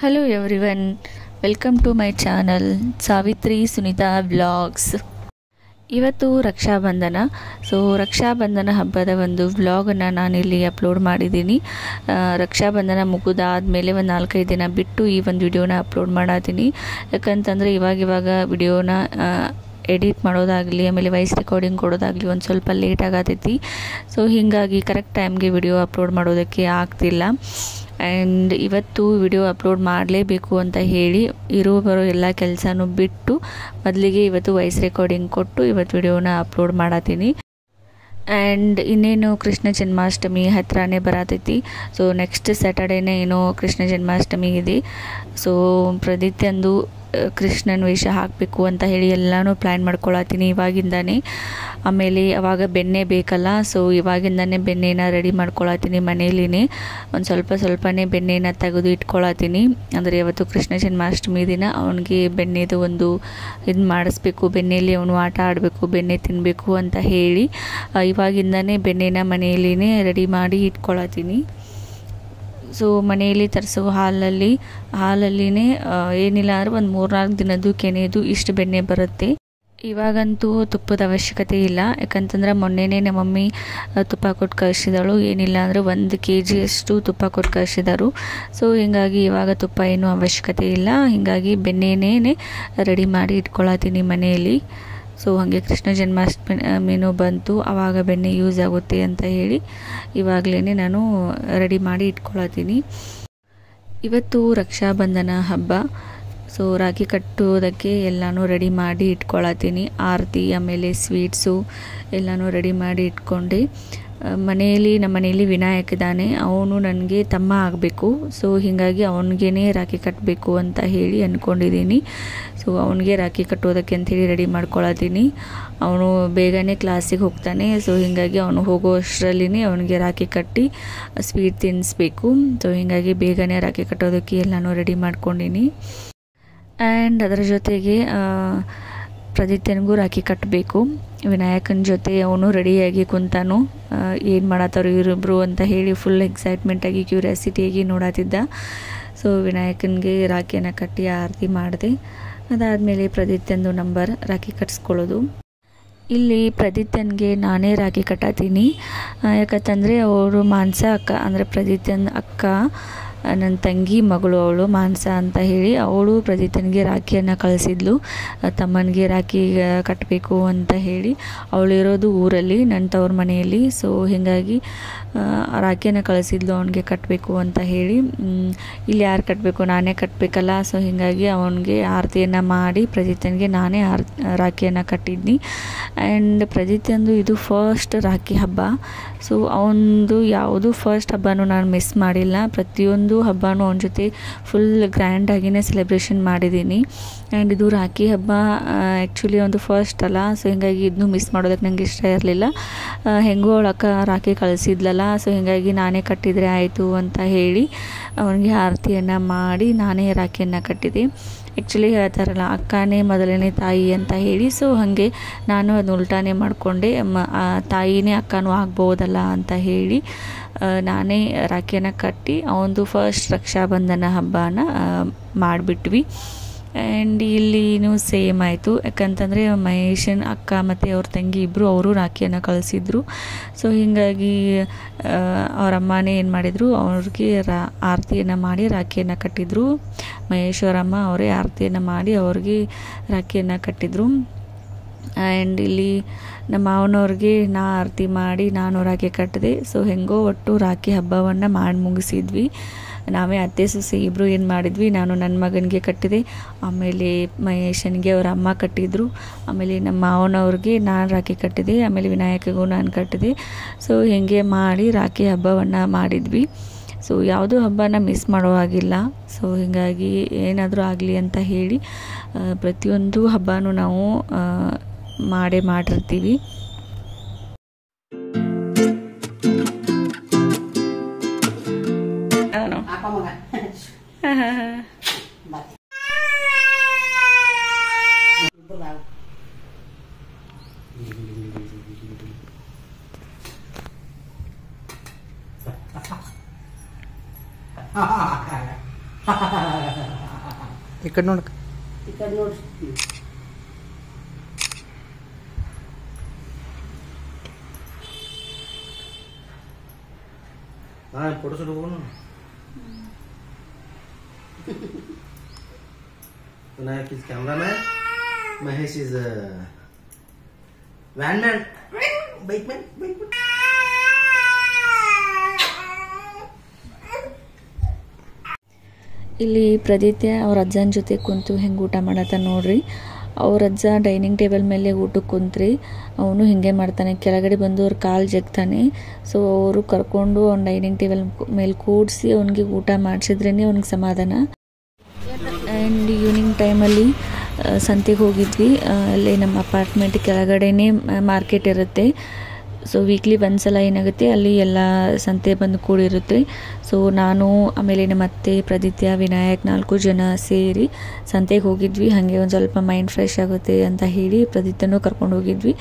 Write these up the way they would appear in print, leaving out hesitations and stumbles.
Hello everyone, welcome to my channel Savitri Sunita Vlogs. ಇವತ್ತು ರಕ್ಷಾಬಂಧನ. ರಕ್ಷಾಬಂಧನ ಹಬ್ಬದ ಒಂದು ವ್ಲಾಗನ್ನು ನಾನಿಲ್ಲಿ ಅಪ್ಲೋಡ್ ಮಾಡಿದ್ದೀನಿ. ರಕ್ಷಾಬಂಧನ ಮುಗಿದಾದ್ಮೇಲೆ ಒಂದು 4-5 ದಿನ ಬಿಟ್ಟು ಈ ಒಂದು ವಿಡಿಯೋನ ಅಪ್ಲೋಡ್ ಮಾಡತ್ತೀನಿ. ಯಾಕಂತಂದರೆ ಇವಾಗ ವಿಡಿಯೋನ ಎಡಿಟ್ ಮಾಡೋದಾಗಲಿ ಆಮೇಲೆ ವಾಯ್ಸ್ ರೆಕಾರ್ಡಿಂಗ್ ಕೊಡೋದಾಗಲಿ ಒಂದು ಸ್ವಲ್ಪ ಲೇಟ್ ಆಗತೈತಿ. ಹೀಗಾಗಿ ಕರೆಕ್ಟ್ ಟೈಮ್ಗೆ ವಿಡಿಯೋ ಅಪ್ಲೋಡ್ ಮಾಡೋದಕ್ಕೆ ಆಗ್ತಿಲ್ಲ. ಆ್ಯಂಡ್ ಇವತ್ತು ವಿಡಿಯೋ ಅಪ್ಲೋಡ್ ಮಾಡಲೇಬೇಕು ಅಂತ ಹೇಳಿ ಬರೋ ಎಲ್ಲ ಕೆಲಸನೂ ಬಿಟ್ಟು ಮೊದಲಿಗೆ ಇವತ್ತು ವಾಯ್ಸ್ ರೆಕಾರ್ಡಿಂಗ್ ಕೊಟ್ಟು ಇವತ್ತು ವಿಡಿಯೋನ ಅಪ್ಲೋಡ್ ಮಾಡತ್ತೀನಿ. ಆ್ಯಂಡ್ ಇನ್ನೇನು ಕೃಷ್ಣ ಜನ್ಮಾಷ್ಟಮಿ ಹತ್ರನೇ ಬರತೈತಿ. ನೆಕ್ಸ್ಟ್ ಸ್ಯಾಟರ್ಡೇನೇ ಏನೋ ಕೃಷ್ಣ ಜನ್ಮಾಷ್ಟಮಿ ಇದೆ. ಪ್ರತಿಯೊಂದು ಕೃಷ್ಣನ ವೇಷ ಹಾಕಬೇಕು ಅಂತ ಹೇಳಿ ಎಲ್ಲನೂ ಪ್ಲ್ಯಾನ್ ಮಾಡ್ಕೊಳತ್ತೀನಿ ಇವಾಗಿಂದಾನೆ. ಆಮೇಲೆ ಅವಾಗ ಬೆಣ್ಣೆ ಬೇಕಲ್ಲ, ಇವಾಗಿಂದಾನೆ ಬೆಣ್ಣೆನ ರೆಡಿ ಮಾಡ್ಕೊಳತ್ತೀನಿ. ಮನೇಲಿನೇ ಒಂದು ಸ್ವಲ್ಪನೇ ಬೆಣ್ಣೆನ ತೆಗೆದು ಇಟ್ಕೊಳತ್ತೀನಿ. ಅಂದರೆ ಅವತ್ತು ಕೃಷ್ಣ ಜನ್ಮಾಷ್ಟಮಿ ದಿನ ಅವನಿಗೆ ಬೆಣ್ಣೆದು ಒಂದು ಇದು ಮಾಡಿಸ್ಬೇಕು, ಬೆಣ್ಣೆಯಲ್ಲಿ ಅವನು ಆಟ ಆಡಬೇಕು, ಬೆಣ್ಣೆ ತಿನ್ನಬೇಕು ಅಂತ ಹೇಳಿ ಇವಾಗಿಂದಾನೆ ಬೆಣ್ಣೆನ ಮನೆಯಲ್ಲಿನೇ ರೆಡಿ ಮಾಡಿ ಇಟ್ಕೊಳತ್ತೀನಿ. ಮನೆಯಲ್ಲಿ ತರಿಸೋ ಹಾಲಲ್ಲಿನೇ ಏನಿಲ್ಲ ಅಂದರೆ ಒಂದು 3-4 ದಿನದ್ದು ಕೆನೆದು ಇಷ್ಟು ಬೆಣ್ಣೆ ಬರುತ್ತೆ. ಇವಾಗಂತೂ ತುಪ್ಪದ ಅವಶ್ಯಕತೆ ಇಲ್ಲ. ಯಾಕಂತಂದ್ರೆ ಮೊನ್ನೆನೇ ನಮ್ಮ ಮಮ್ಮಿ ತುಪ್ಪ ಕೊಟ್ಟು ಕಳಿಸಿದಳು. ಏನಿಲ್ಲ ಅಂದರೆ 1 kg ಅಷ್ಟು ತುಪ್ಪ ಕೊಟ್ಟು ಕಳಿಸಿದರು. ಹೀಗಾಗಿ ಇವಾಗ ತುಪ್ಪ ಏನೂ ಅವಶ್ಯಕತೆ ಇಲ್ಲ. ಹೀಗಾಗಿ ಬೆಣ್ಣೆನೇ ರೆಡಿ ಮಾಡಿ ಇಟ್ಕೊಳತ್ತೀನಿ ಮನೆಯಲ್ಲಿ. ಹಾಗೆ ಕೃಷ್ಣ ಜನ್ಮಾಷ್ಟಮಿನೂ ಬಂತು, ಆವಾಗ ಬೆಣ್ಣೆ ಯೂಸ್ ಆಗುತ್ತೆ ಅಂತ ಹೇಳಿ ಇವಾಗಲೇ ನಾನು ರೆಡಿ ಮಾಡಿ ಇಟ್ಕೊಳತ್ತೀನಿ. ಇವತ್ತು ರಕ್ಷಾಬಂಧನ ಹಬ್ಬ. ರಾಖಿ ಕಟ್ಟೋದಕ್ಕೆ ಎಲ್ಲನೂ ರೆಡಿ ಮಾಡಿ ಇಟ್ಕೊಳತ್ತೀನಿ. ಆರತಿ ಆಮೇಲೆ ಸ್ವೀಟ್ಸು ಎಲ್ಲನೂ ರೆಡಿ ಮಾಡಿ ಇಟ್ಕೊಂಡೆ. ನಮ್ಮ ಮನೆಯಲ್ಲಿ ವಿನಾಯಕ್ ಇದ್ದಾನೆ, ಅವನು ನನಗೆ ತಮ್ಮ ಆಗಬೇಕು. ಹೀಗಾಗಿ ಅವನಿಗೇ ರಾಖಿ ಕಟ್ಟಬೇಕು ಅಂತ ಹೇಳಿ ಅಂದ್ಕೊಂಡಿದ್ದೀನಿ. ಅವನಿಗೆ ರಾಖಿ ಕಟ್ಟೋದಕ್ಕೆ ಅಂಥೇಳಿ ರೆಡಿ ಮಾಡ್ಕೊಳತ್ತೀನಿ. ಅವನು ಬೇಗನೆ ಕ್ಲಾಸಿಗೆ ಹೋಗ್ತಾನೆ. ಹೀಗಾಗಿ ಅವನು ಹೋಗೋ ಅಷ್ಟರಲ್ಲಿನೇ ಅವನಿಗೆ ರಾಖಿ ಕಟ್ಟಿ ಸ್ವೀಟ್ ತಿನ್ನಿಸ್ಬೇಕು. ಹೀಗಾಗಿ ಬೇಗನೆ ರಾಖಿ ಕಟ್ಟೋದಕ್ಕೆ ಎಲ್ಲನೂ ರೆಡಿ ಮಾಡ್ಕೊಂಡಿನಿ. ಆ್ಯಂಡ್ ಅದರ ಜೊತೆಗೆ ಪ್ರದಿತ್ಯನಿಗೂ ರಾಖಿ ಕಟ್ಟಬೇಕು. ವಿನಾಯಕನ ಜೊತೆ ಅವನು ರೆಡಿಯಾಗಿ ಕುಂತಾನು. ಏನು ಮಾಡತ್ತಾರೋ ಇವರಿಬ್ರು ಅಂತ ಹೇಳಿ ಫುಲ್ ಎಕ್ಸೈಟ್ಮೆಂಟಾಗಿ ಕ್ಯೂರಿಯಾಸಿಟಿಯಾಗಿ ನೋಡತ್ತಿದ್ದ. ವಿನಾಯಕನಿಗೆ ರಾಖಿಯನ್ನು ಕಟ್ಟಿ ಆರತಿ ಮಾಡಿದೆ. ಅದಾದಮೇಲೆ ಪ್ರದಿತ್ಯಂದು ನಂಬರ್ ರಾಖಿ ಕಟ್ಸ್ಕೊಳ್ಳೋದು. ಇಲ್ಲಿ ಪ್ರದಿತ್ಯನಿಗೆ ನಾನೇ ರಾಖಿ ಕಟ್ಟತ್ತೀನಿ. ಯಾಕಂತಂದರೆ ಅವರು ಮಾನಸ ಅಕ್ಕ, ಅಂದರೆ ಪ್ರದಿತ್ಯನ ಅಕ್ಕ, ನನ್ನ ತಂಗಿ ಮಗಳು ಅವಳು ಮಾನಸ ಅಂತ ಹೇಳಿ, ಅವಳು ಪ್ರದಿತ್ಯನಿಗೆ ರಾಖಿಯನ್ನು ಕಳಿಸಿದ್ಲು. ತಮ್ಮನಿಗೆ ರಾಖಿ ಕಟ್ಟಬೇಕು ಅಂತ ಹೇಳಿ. ಅವಳಿರೋದು ಊರಲ್ಲಿ, ನನ್ನ ತವ್ರ ಮನೆಯಲ್ಲಿ. ಹೀಗಾಗಿ ರಾಖಿಯನ್ನು ಕಳಿಸಿದ್ಲು ಅವನಿಗೆ ಕಟ್ಟಬೇಕು ಅಂತ ಹೇಳಿ. ಇಲ್ಲಿ ಯಾರು ಕಟ್ಟಬೇಕು, ನಾನೇ ಕಟ್ಟಬೇಕಲ್ಲ. ಹೀಗಾಗಿ ಅವನಿಗೆ ಆರತಿಯನ್ನು ಮಾಡಿ ಪ್ರದಿತ್ಯನಿಗೆ ನಾನೇ ರಾಖಿಯನ್ನು ಕಟ್ಟಿದ್ನಿ. ಆ್ಯಂಡ್ ಪ್ರದಿತ್ಯಂದು ಇದು ಫಸ್ಟ್ ರಾಖಿ ಹಬ್ಬ. ಅವನದು ಯಾವುದು ಫಸ್ಟ್ ಹಬ್ಬನೂ ನಾನು ಮಿಸ್ ಮಾಡಿಲ್ಲ. ಪ್ರತಿಯೊಂದು ಹಬ್ಬನೂ ಅವನ ಜೊತೆ ಫುಲ್ ಗ್ರ್ಯಾಂಡಾಗಿಯೇ ಸೆಲೆಬ್ರೇಷನ್ ಮಾಡಿದ್ದೀನಿ. ಆ್ಯಂಡ್ ಇದು ರಾಖಿ ಹಬ್ಬ ಆ್ಯಕ್ಚುಲಿ ಒಂದು ಫಸ್ಟ್ ಅಲ್ಲ. ಹೀಗಾಗಿ ಇದನ್ನೂ ಮಿಸ್ ಮಾಡೋದಕ್ಕೆ ನನಗೆ ಇಷ್ಟ ಇರಲಿಲ್ಲ. ಹೆಂಗೋ ಅವಳಕ್ಕ ರಾಖಿ ಕಳಿಸಿದ್ಲಲ್ಲ, ಹೀಗಾಗಿ ನಾನೇ ಕಟ್ಟಿದರೆ ಆಯಿತು ಅಂತ ಹೇಳಿ ಅವನಿಗೆ ಆರತಿಯನ್ನು ಮಾಡಿ ನಾನೇ ರಾಖಿಯನ್ನು ಕಟ್ಟಿದೆ. ಆ್ಯಕ್ಚುಲಿ ಹೇಳ್ತಾರಲ್ಲ, ಅಕ್ಕನೇ ಮೊದಲನೇ ತಾಯಿ ಅಂತ ಹೇಳಿ. ಹಾಗೆ ನಾನು ಅದನ್ನ ಉಲ್ಟಾನೇ ಮಾಡಿಕೊಂಡೆ. ತಾಯಿನೇ ಅಕ್ಕನೂ ಆಗ್ಬೋದಲ್ಲ ಅಂತ ಹೇಳಿ ನಾನೇ ರಾಖಿಯನ್ನು ಕಟ್ಟಿ ಅವನದು ಫಸ್ಟ್ ರಕ್ಷಾಬಂಧನ ಹಬ್ಬನ ಮಾಡಿಬಿಟ್ವಿ. ಆ್ಯಂಡ್ ಇಲ್ಲಿನೂ ಸೇಮ್ ಆಯಿತು. ಯಾಕಂತಂದರೆ ಮಹೇಶನ ಅಕ್ಕ ಮತ್ತು ಅವ್ರ ತಂಗಿ ಇಬ್ಬರು ಅವರು ರಾಖಿಯನ್ನು ಕಳಿಸಿದ್ರು. ಹೀಗಾಗಿ ಅವರಮ್ಮನೇ ಏನು ಮಾಡಿದರು, ಅವ್ರಿಗೆ ಆರತಿಯನ್ನು ಮಾಡಿ ರಾಖಿಯನ್ನು ಕಟ್ಟಿದರು. ಮಹೇಶ್ ಅವರಮ್ಮ ಅವರೇ ಆರತಿಯನ್ನು ಮಾಡಿ ಅವ್ರಿಗೆ ರಾಖಿಯನ್ನು ಕಟ್ಟಿದರು. ಆ್ಯಂಡ್ ಇಲ್ಲಿ ನಮ್ಮ ಮಾವನವ್ರಿಗೆ ಆರತಿ ಮಾಡಿ ನಾನು ರಾಖಿ ಕಟ್ಟಿದೆ. ಹೆಂಗೋ ಒಟ್ಟು ರಾಖಿ ಹಬ್ಬವನ್ನು ಮಾಡಿ ಮುಗಿಸಿದ್ವಿ. ನಾವೇ ಅತ್ತೆ ಸೊಸೆ ಇಬ್ಬರು ಏನು ಮಾಡಿದ್ವಿ, ನಾನು ನನ್ನ ಮಗನಿಗೆ ಕಟ್ಟಿದೆ, ಆಮೇಲೆ ಮಹೇಶನಿಗೆ ಅವರ ಅಮ್ಮ ಕಟ್ಟಿದ್ರು, ಆಮೇಲೆ ನಮ್ಮ ಮಾವನವ್ರಿಗೆ ನಾನು ರಾಖಿ ಕಟ್ಟಿದೆ, ಆಮೇಲೆ ವಿನಾಯಕಗೂ ನಾನು ಕಟ್ಟಿದೆ. ಹೀಗೆ ಮಾಡಿ ರಾಖಿ ಹಬ್ಬವನ್ನು ಮಾಡಿದ್ವಿ. ಯಾವುದೂ ಹಬ್ಬನ ಮಿಸ್ ಮಾಡೋ ಹಾಗಿಲ್ಲ. ಹೀಗಾಗಿ ಏನಾದರೂ ಆಗಲಿ ಅಂತ ಹೇಳಿ ಪ್ರತಿಯೊಂದು ಹಬ್ಬನೂ ನಾವು ಮಾಡಿರ್ತೀವಿ. ಈ ಕಡೆ ನೋಡು फोटो शूट होगा ना Vinayak is cameraman, Mahesh is vanman, bikeman. ಇಲ್ಲಿ ಪ್ರದಿತ್ಯ ಅವ್ರ ಅಜ್ಜನ ಜೊತೆ ಕುಂತು ಹೆಂಗೆ ಊಟ ಮಾಡತ್ತ ನೋಡ್ರಿ. ಅವ್ರ ಅಜ್ಜ ಡೈನಿಂಗ್ ಟೇಬಲ್ ಮೇಲೆ ಊಟಕ್ಕೆ ಕುಂತ್ರಿ, ಅವನು ಹಿಂಗೆ ಮಾಡ್ತಾನೆ, ಕೆಳಗಡೆ ಬಂದು ಅವ್ರ ಕಾಲು ಜಗ್ತಾನೆ. ಸೊ ಅವರು ಕರ್ಕೊಂಡು ಅವ್ನ ಡೈನಿಂಗ್ ಟೇಬಲ್ ಮೇಲೆ ಕೂಡಿಸಿ ಅವ್ನಿಗೆ ಊಟ ಮಾಡಿಸಿದ್ರೇ ಅವ್ನಿಗೆ ಸಮಾಧಾನ. ಆ್ಯಂಡ್ ಈವ್ನಿಂಗ್ ಟೈಮಲ್ಲಿ ಸಂತೆಗೆ ಹೋಗಿದ್ವಿ. ಅಲ್ಲೇ ನಮ್ಮ ಅಪಾರ್ಟ್ಮೆಂಟ್ ಕೆಳಗಡೆನೇ ಮಾರ್ಕೆಟ್ ಇರುತ್ತೆ. ಸೊ ವೀಕ್ಲಿ ಒಂದ್ಸಲ ಏನಾಗುತ್ತೆ ಅಲ್ಲಿ ಎಲ್ಲ ಸಂತೆ ಬಂದು ಕೂಡಿರುತ್ತೆ. ಸೊ ನಾನು ಆಮೇಲೆ ನಮ್ಮ ಅತ್ತೆ, ಪ್ರದಿತ್ಯ, ವಿನಾಯಕ್ 4 ಜನ ಸೇರಿ ಸಂತೆಗೆ ಹೋಗಿದ್ವಿ. ಹಾಗೆ ಒಂದು ಸ್ವಲ್ಪ ಮೈಂಡ್ ಫ್ರೆಶ್ ಆಗುತ್ತೆ ಅಂತ ಹೇಳಿ ಪ್ರದಿತ್ಯನೂ ಕರ್ಕೊಂಡು ಹೋಗಿದ್ವಿ.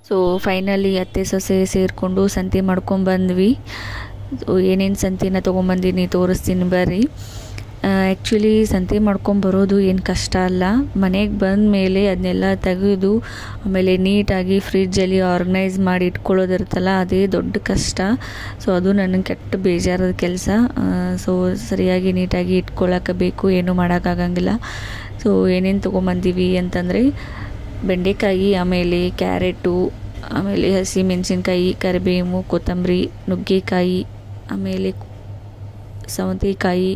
ಸೊ ಫೈನಲಿ ಅತ್ತೆ ಸೊಸೆ ಸೇರಿಕೊಂಡು ಸಂತೆ ಮಾಡ್ಕೊಂಡ್ಬಂದ್ವಿ. ಏನೇನು ಸಂತೆನ ತೊಗೊಂಬಂದಿನಿ ತೋರಿಸ್ತೀನಿ ಬರ್ರಿ. ಆ್ಯಕ್ಚುಲಿ ಸಂತೆ ಮಾಡ್ಕೊಂಬರೋದು ಏನು ಕಷ್ಟ ಅಲ್ಲ. ಮನೆಗೆ ಬಂದ ಮೇಲೆ ಅದನ್ನೆಲ್ಲ ತೆಗೆದು ಆಮೇಲೆ ನೀಟಾಗಿ ಫ್ರಿಜ್ಜಲ್ಲಿ ಆರ್ಗನೈಸ್ ಮಾಡಿ ಇಟ್ಕೊಳ್ಳೋದಿರುತ್ತಲ್ಲ, ಅದೇ ದೊಡ್ಡ ಕಷ್ಟ. ಸೊ ಅದು ನನಗೆ ಕೆಟ್ಟ ಬೇಜಾರದ ಕೆಲಸ. ಸೊ ಸರಿಯಾಗಿ ನೀಟಾಗಿ ಇಟ್ಕೊಳ್ಳೋಕೆ ಬೇಕು, ಏನೂ ಮಾಡೋಕ್ಕಾಗಂಗಿಲ್ಲ. ಸೊ ಏನೇನು ತೊಗೊಂಬಂದೀವಿ ಅಂತಂದರೆ ಬೆಂಡೆಕಾಯಿ, ಆಮೇಲೆ ಕ್ಯಾರೆಟು, ಆಮೇಲೆ ಹಸಿ ಮೆಣಸಿನ್ಕಾಯಿ, ಕರಿಬೇವು, ಕೊತ್ತಂಬರಿ, ನುಗ್ಗೆಕಾಯಿ, ಆಮೇಲೆ ಸೌತೆಕಾಯಿ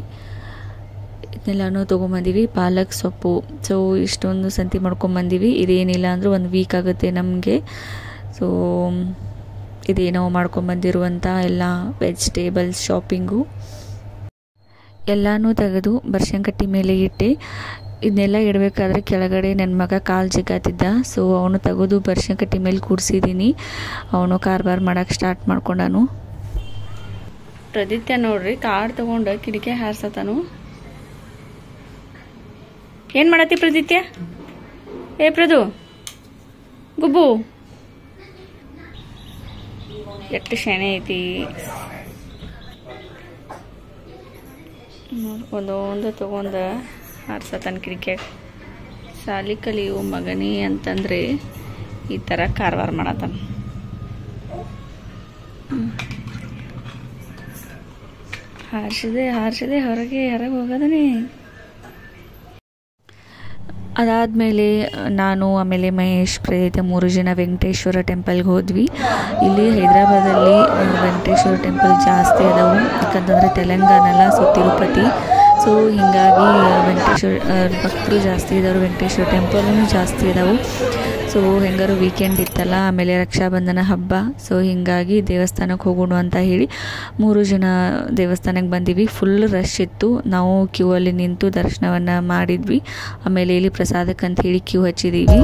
ಇದನ್ನೆಲ್ಲನೂ ತೊಗೊಂಬಂದೀವಿ. ಪಾಲಕ್ ಸೊಪ್ಪು. ಸೊ ಇಷ್ಟೊಂದು ಸಂತೆ ಮಾಡ್ಕೊಂಬಂದೀವಿ. ಇದೇನಿಲ್ಲ ಅಂದರೂ 1 ವೀಕ್ ಆಗುತ್ತೆ ನಮಗೆ. ಸೊ ಇದೇ ನಾವು ಮಾಡ್ಕೊಂಬಂದಿರುವಂಥ ಎಲ್ಲ ವೆಜಿಟೇಬಲ್ಸ್ ಶಾಪಿಂಗು ಎಲ್ಲನೂ ತೆಗೆದು ಬರ್ಶಂಕಟ್ಟಿ ಮೇಲೆ ಇಟ್ಟೆ. ಇದನ್ನೆಲ್ಲ ಇಡಬೇಕಾದ್ರೆ ಕೆಳಗಡೆ ನನ್ನ ಮಗ ಕಾಲು ಜಿಗಾತಿದ್ದ. ಸೊ ಅವನು ತೆಗೆದು ಬರ್ಶಂಕಟ್ಟಿ ಮೇಲೆ ಕೂಡಿಸಿದ್ದೀನಿ. ಅವನು ಕಾರ್ಬಾರ್ ಮಾಡೋಕ್ಕೆ ಸ್ಟಾರ್ಟ್ ಮಾಡ್ಕೊಂಡಾನು. ಪ್ರದಿತ್ಯ ನೋಡ್ರಿ ಕಾರ್ ತೊಗೊಂಡು ಕಿಡಿಕೆ ಹಾರ್ಸತಾನು. ಏನು ಮಾಡತ್ತಿ ಪ್ರದಿತ್ಯ? ಏ ಪ್ರದು, ಗುಬ್ಬು ಎಷ್ಟು ಶೆಣೆ ಐತಿ. ಒಂದೊಂದು ತೊಗೊಂಡು ಹಾರ್ಸತಾನ ಕಿಡಿಕೆ. ಸಾಲಿ ಕಲಿಯು ಮಗನಿ ಅಂತಂದರೆ ಈ ಥರ ಕಾರ್ಬಾರ್ ಮಾಡತಾನ. ಹಾರಿಸಿದೆ ಹೊರಗೆ ಹೋಗೋದನೇ. ಅದಾದಮೇಲೆ ನಾನು ಆಮೇಲೆ ಮಹೇಶ್, ಪ್ರದಿತ್ಯ 3 ಜನ ವೆಂಕಟೇಶ್ವರ ಟೆಂಪಲ್ಗೆ ಹೋದ್ವಿ. ಇಲ್ಲಿ ಹೈದ್ರಾಬಾದಲ್ಲಿ ವೆಂಕಟೇಶ್ವರ ಟೆಂಪಲ್ ಜಾಸ್ತಿ ಅದಾವು, ಯಾಕಂತಂದರೆ ತೆಲಂಗಾಣ ಅಲ್ಲ, ಸೊ ತಿರುಪತಿ. ಸೊ ಹೀಗಾಗಿ ವೆಂಕಟೇಶ್ವರ ಭಕ್ತರು ಜಾಸ್ತಿ ಇದ್ದಾವೆ, ವೆಂಕಟೇಶ್ವರ ಟೆಂಪಲ್ನೂ ಜಾಸ್ತಿ ಇದಾವೆ. ಸೊ ಹೆಂಗಾರು ವೀಕೆಂಡ್ ಇತ್ತಲ್ಲ, ಆಮೇಲೆ ರಕ್ಷಾಬಂಧನ ಹಬ್ಬ. ಸೊ ಹೀಗಾಗಿ ದೇವಸ್ಥಾನಕ್ಕೆ ಹೋಗೋಣ ಅಂತ ಹೇಳಿ 3 ಜನ ದೇವಸ್ಥಾನಕ್ಕೆ ಬಂದಿವಿ. ಫುಲ್ ರಶ್ ಇತ್ತು. ನಾವು ಕ್ಯೂ ಅಲ್ಲಿ ನಿಂತು ದರ್ಶನವನ್ನು ಮಾಡಿದ್ವಿ. ಆಮೇಲೆ ಇಲ್ಲಿ ಪ್ರಸಾದಕ್ಕಂತ ಹೇಳಿ ಕ್ಯೂ ಹಚ್ಚಿದ್ದೀವಿ.